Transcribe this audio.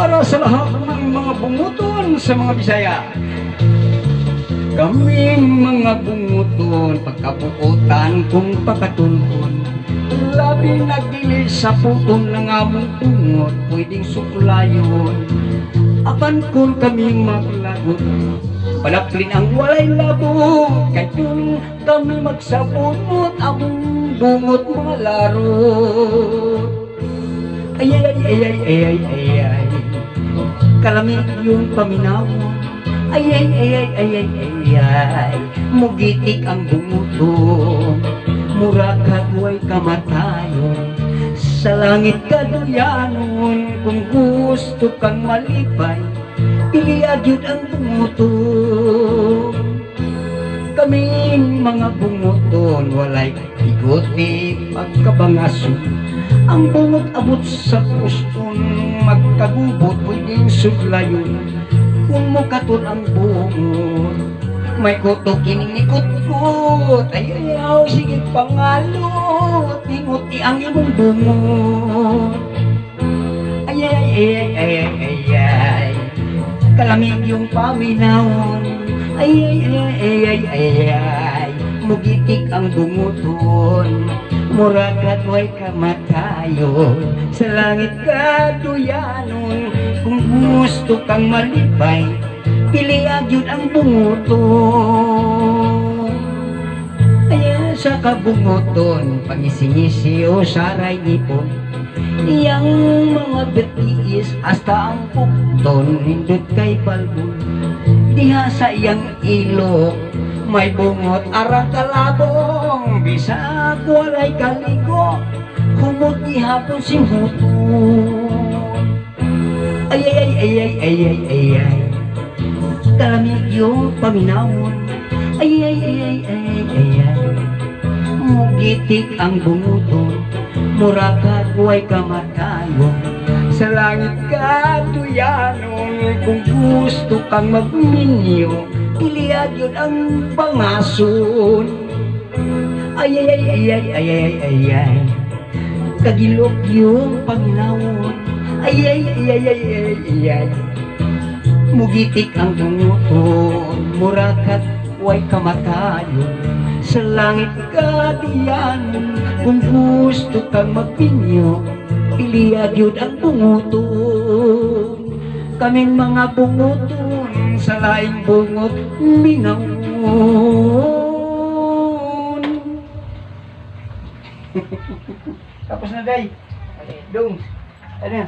para sa lahat ng mga bunguton sa mga Bisaya. Kaming mga bunguton, pagkabuotan kung pakatunhon, labi nagdili sa putong ng among bungot, pwedeng suklayon. Apan kung kami maglagot, palaplin ang walay labo, kay kung kami magsabunot, among bungot malarot. Ay ay ay ay ay ay ay ay, kalamig yung paminawon. Ay ay ay ay ay ay ay ay, mugitik ang bunguton, mura kagway kamatayon. Sa langit kaduyanon, kung gusto kang malipay, pili agyud ang bunguton. Kaming mga bunguton, walay igoti pagkabangason. Ang bungot abot sa puston, magkagubot pwedeng suglayon. Kung mukaton ang bungot, may kuto kining nikot-kot. Ay ayaw, sige pangalot, tinguti ang imong bungot. Ay ay ay ay ay ay ay, kalamig yung paminawon. Ay ay ay ay ay ay ay, mugitik ang bunguton, mura katway kamatayon. Sa langit kaduyanon, kung gusto kang malipay, pili agyud ang bunguton. Ayan sa kabunguton, pangisi-ngisi o saray nipon, iyang mga betiis hasta ang pukton, hindot kay balbon. Diha sa iyang ilok, may bungot arang kalabong, bisag walay kaligo, humot ihapon simhuton. Ay ay ay ay ay ay ay ay ay, kalamig yung paminawon. Ay ay ay ay ay ay ay, mugitik ang bunguton, mura kagway kamatayon. Sa langit kaduyanon, kung gusto kang magminyo, pili agyod ang pangason. Ay ay ay ay ay ay ay ay ay, kagilok yung paminawon. Ay ay ay ay ay ay ay ay, mugitik ang bunguton, mura kagway kamatayon. Sa langit kaduyanon, kung gusto kang magminyo, pili agyod ang bunguton. Kaming mga bunguton, sa laing bungot minawon. Tapos na day. Dong. Ano?